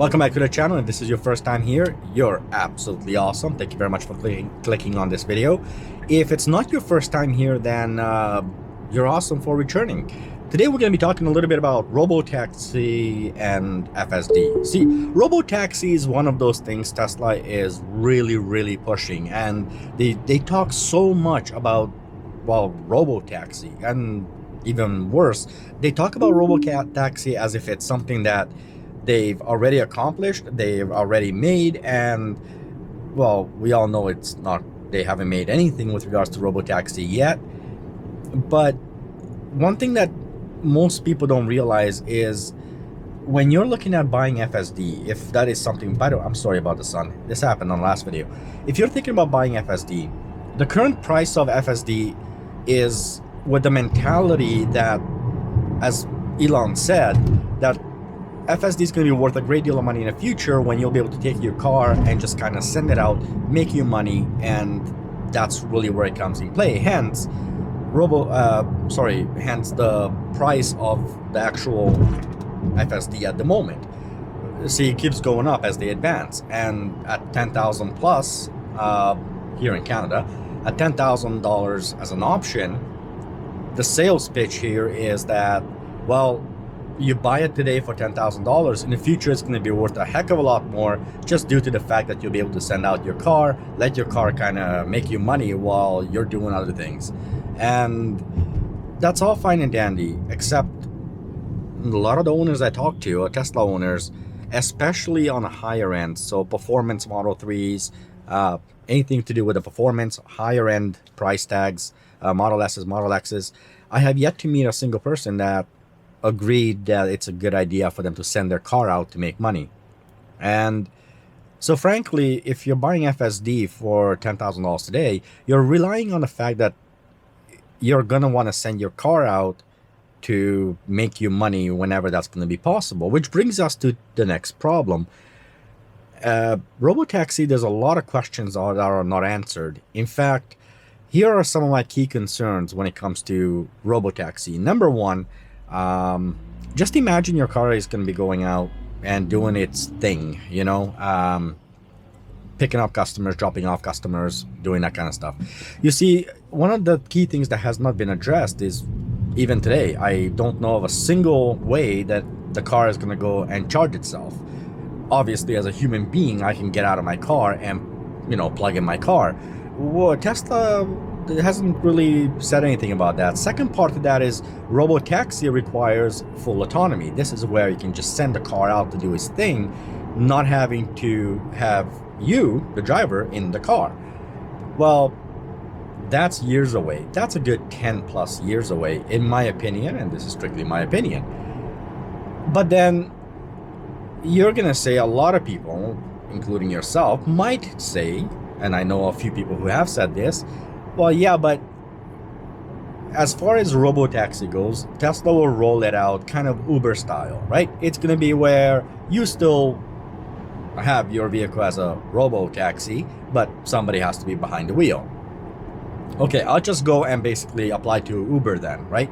Welcome back to the channel. If this is your first time here, you're absolutely awesome. Thank you very much for clicking on this video. If it's not your first time here, then you're awesome for returning. Today we're going to be talking a little bit about Robotaxi and FSD. See, Robotaxi is one of those things Tesla is really pushing, and they talk so much about, well, Robotaxi, and even worse, they talk about Robotaxi as if it's something that they've already accomplished, they've already made, and well, we all know it's not, they haven't made anything with regards to Robotaxi yet. But one thing that most people don't realize is when you're looking at buying FSD, if that is something, by the way, I'm sorry about the sun, this happened on the last video. If you're thinking about buying FSD, the current price of FSD is with the mentality that, as Elon said, that FSD is going to be worth a great deal of money in the future when you'll be able to take your car and just kind of send it out, make you money, and that's really where it comes in play. Hence, hence the price of the actual FSD at the moment. See, it keeps going up as they advance, and at 10,000 plus here in Canada, at $10,000 as an option, the sales pitch here is that, well, you buy it today for $10,000. In the future, it's going to be worth a heck of a lot more, just due to the fact that you'll be able to send out your car, let your car kind of make you money while you're doing other things. And that's all fine and dandy, except a lot of the owners I talk to are Tesla owners, especially on a higher end, so performance Model 3s, anything to do with the performance, higher end price tags, Model S's, Model X's. I have yet to meet a single person that agreed that it's a good idea for them to send their car out to make money. And so frankly, if you're buying FSD for $10,000 today, you're relying on the fact that you're gonna want to send your car out to make you money whenever that's going to be possible, which brings us to the next problem. Robotaxi, there's a lot of questions that are not answered. In fact, here are some of my key concerns when it comes to Robotaxi. Number one, just imagine your car is going to be going out and doing its thing, you know, picking up customers, dropping off customers, doing that kind of stuff. You see, one of the key things that has not been addressed is, even today, I don't know of a single way that the car is going to go and charge itself. Obviously, as a human being, I can get out of my car and, you know, plug in my car. Well, Tesla hasn't really said anything about that. Second part of that is Robotaxi requires full autonomy. This is where you can just send the car out to do its thing, not having to have you, the driver, in the car. Well, that's years away. That's a good 10 plus years away, in my opinion, and this is strictly my opinion. But then you're gonna say, a lot of people, including yourself, might say, and I know a few people who have said this, well, yeah, but as far as Robotaxi goes, Tesla will roll it out kind of Uber style, right? It's going to be where you still have your vehicle as a Robotaxi, but somebody has to be behind the wheel. Okay, I'll just go and basically apply to Uber then, right?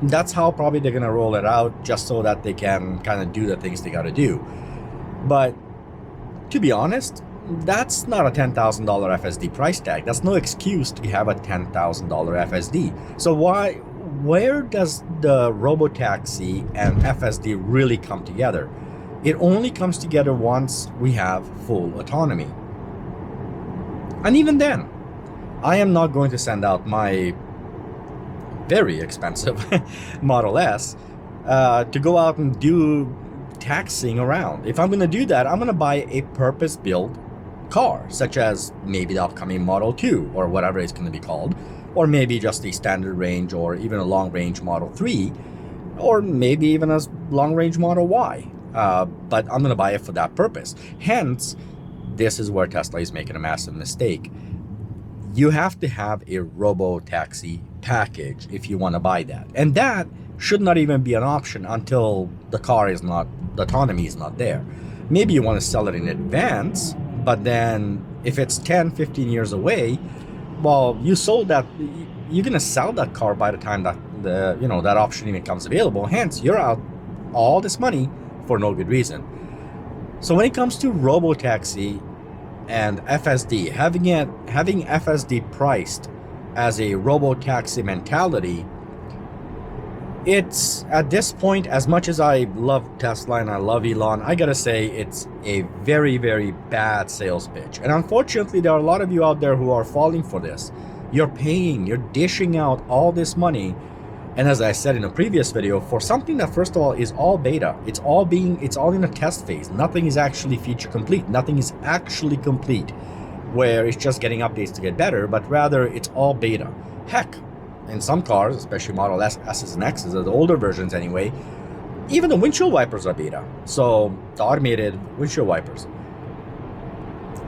That's how probably they're going to roll it out, just so that they can kind of do the things they got to do. But to be honest, that's not a $10,000 FSD price tag. That's no excuse to have a $10,000 FSD. So where does the Robotaxi and FSD really come together? It only comes together once we have full autonomy. And even then, I am not going to send out my very expensive Model S to go out and do taxiing around. If I'm going to do that, I'm going to buy a purpose-built car, such as maybe the upcoming Model 2 or whatever it's going to be called, or maybe just a standard range or even a long range Model 3, or maybe even a long range Model Y. But I'm going to buy it for that purpose. Hence, this is where Tesla is making a massive mistake. You have to have a Robotaxi package if you want to buy that, and that should not even be an option until the car is not, the autonomy is not there. Maybe you want to sell it in advance, but then if it's 10-15 years away, well, you sold that, you're going to sell that car by the time that that option even becomes available. Hence, you're out all this money for no good reason. So when it comes to Robotaxi and FSD, having FSD priced as a Robotaxi mentality, it's at this point, as much as I love Tesla and I love Elon, I gotta say it's a very, very bad sales pitch. And unfortunately, there are a lot of you out there who are falling for this. You're dishing out all this money. And as I said in a previous video, for something that, first of all, is all beta, it's all in a test phase. Nothing is actually feature complete. Nothing is actually complete where it's just getting updates to get better, but rather it's all beta. Heck, in some cars, especially Model S's and X's, the older versions anyway, even the windshield wipers are beta. So the automated windshield wipers.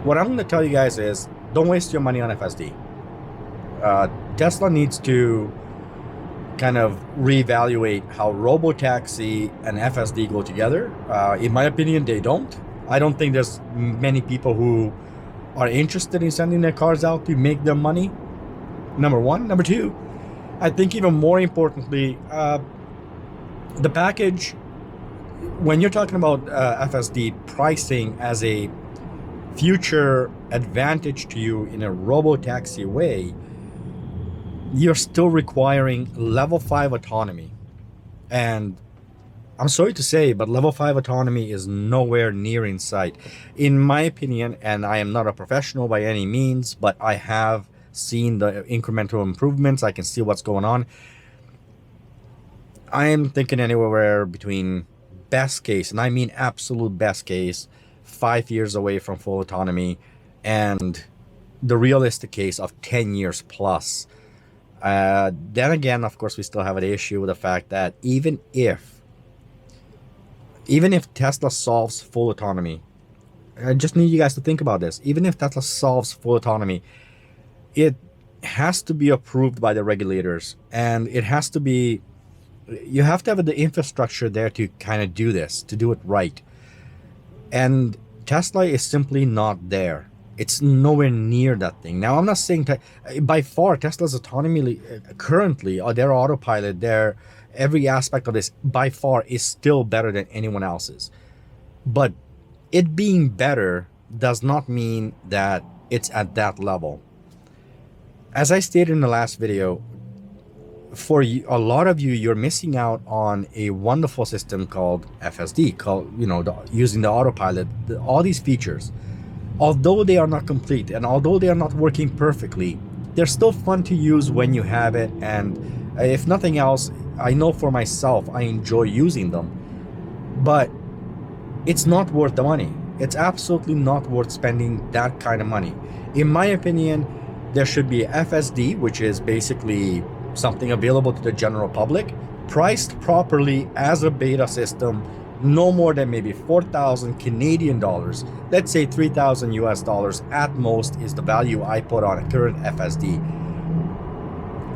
What I'm going to tell you guys is, don't waste your money on FSD. Tesla needs to kind of reevaluate how Robotaxi and FSD go together. In my opinion, they don't. I don't think there's many people who are interested in sending their cars out to make them money. Number one. Number two, I think even more importantly, the package, when you're talking about FSD pricing as a future advantage to you in a Robotaxi way, you're still requiring level 5 autonomy. And I'm sorry to say, but level 5 autonomy is nowhere near in sight. In my opinion, and I am not a professional by any means, but I have seen the incremental improvements. I can see what's going on. I am thinking anywhere between best case, and I mean absolute best case, 5 years away from full autonomy, and the realistic case of 10 years plus. Then again, of course, we still have an issue with the fact that even if Tesla solves full autonomy, I just need you guys to think about this. Even if Tesla solves full autonomy, it has to be approved by the regulators, and it has to be, you have to have the infrastructure there to kind of do this, to do it right. And Tesla is simply not there. It's nowhere near that thing. Now, I'm not saying by far Tesla's autonomy currently, or their autopilot, their every aspect of this by far is still better than anyone else's. But it being better does not mean that it's at that level. As I stated in the last video, for you, a lot of you, you're missing out on a wonderful system called FSD, using the autopilot, all these features. Although they are not complete and although they are not working perfectly, they're still fun to use when you have it. And if nothing else, I know for myself, I enjoy using them. But it's not worth the money. It's absolutely not worth spending that kind of money. In my opinion, there should be FSD, which is basically something available to the general public, priced properly as a beta system, no more than maybe 4,000 Canadian dollars. Let's say 3,000 US dollars at most is the value I put on a current FSD.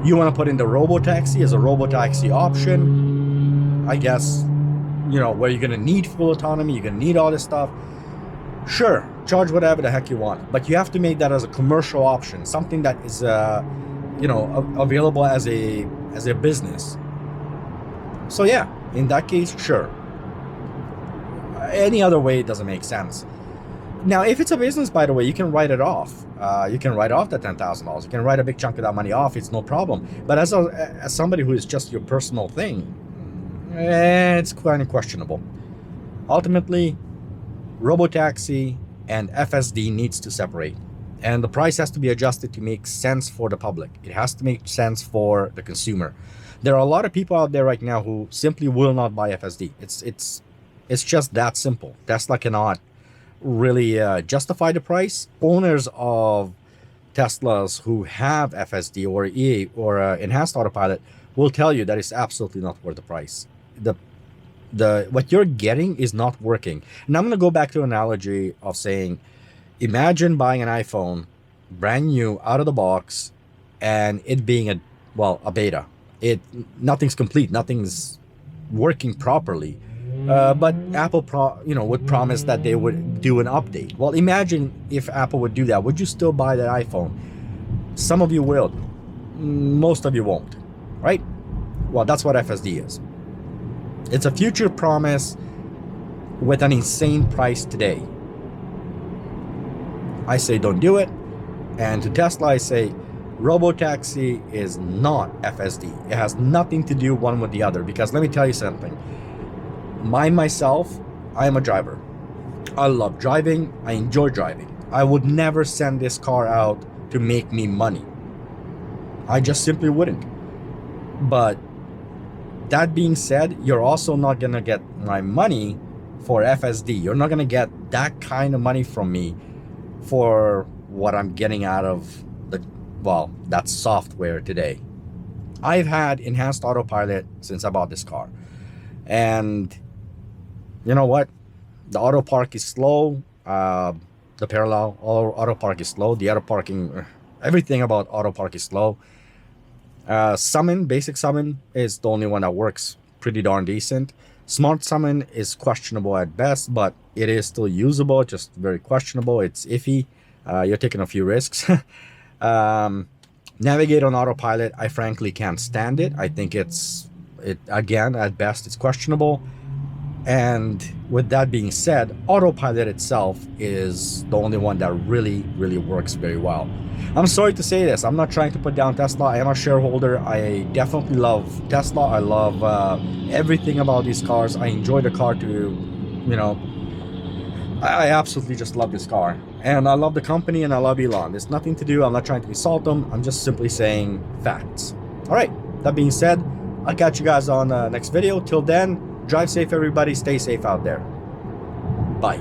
You want to put in the Robotaxi as a Robotaxi option, I guess, where you're going to need full autonomy, you're going to need all this stuff. Sure, charge whatever the heck you want, but you have to make that as a commercial option, something that is, available as a business. So yeah, in that case, sure. Any other way, it doesn't make sense. Now, if it's a business, by the way, you can write it off. You can write off the $10,000. You can write a big chunk of that money off. It's no problem. But as somebody who is just your personal thing, it's kind of questionable. Ultimately, Robotaxi and FSD needs to separate. And the price has to be adjusted to make sense for the public. It has to make sense for the consumer. There are a lot of people out there right now who simply will not buy FSD. It's just that simple. Tesla cannot really justify the price. Owners of Teslas who have FSD or EA or enhanced autopilot will tell you that it's absolutely not worth the price. What you're getting is not working. And I'm going to go back to an analogy of saying, imagine buying an iPhone brand new out of the box and it being a beta. Nothing's complete, nothing's working properly. But Apple would promise that they would do an update. Well, imagine if Apple would do that. Would you still buy that iPhone? Some of you will. Most of you won't, right? Well, that's what FSD is. It's a future promise with an insane price today. I say don't do it. And to Tesla, I say Robotaxi is not FSD. It has nothing to do one with the other, because let me tell you something. Myself, I am a driver. I love driving. I enjoy driving. I would never send this car out to make me money. I just simply wouldn't. But that being said, you're also not gonna get my money for FSD. You're not gonna get that kind of money from me for what I'm getting out of that software today. I've had enhanced autopilot since I bought this car, and you know what? The auto park is slow. The parallel auto park is slow. The auto parking, everything about auto park is slow. Basic summon is the only one that works pretty darn decent. Smart summon is questionable at best, but it is still usable, just very questionable. It's iffy. You're taking a few risks. Navigate on autopilot, I frankly can't stand it. I think it again, at best, it's questionable. And with that being said, autopilot itself is the only one that really works very well. I'm sorry to say this. I'm not trying to put down Tesla. I am a shareholder. I definitely love Tesla. I love everything about these cars. I enjoy the car I absolutely just love this car. And I love the company and I love Elon. There's nothing to do. I'm not trying to insult them. I'm just simply saying facts. All right. That being said, I'll catch you guys on the next video. Till then, drive safe, everybody. Stay safe out there. Bye.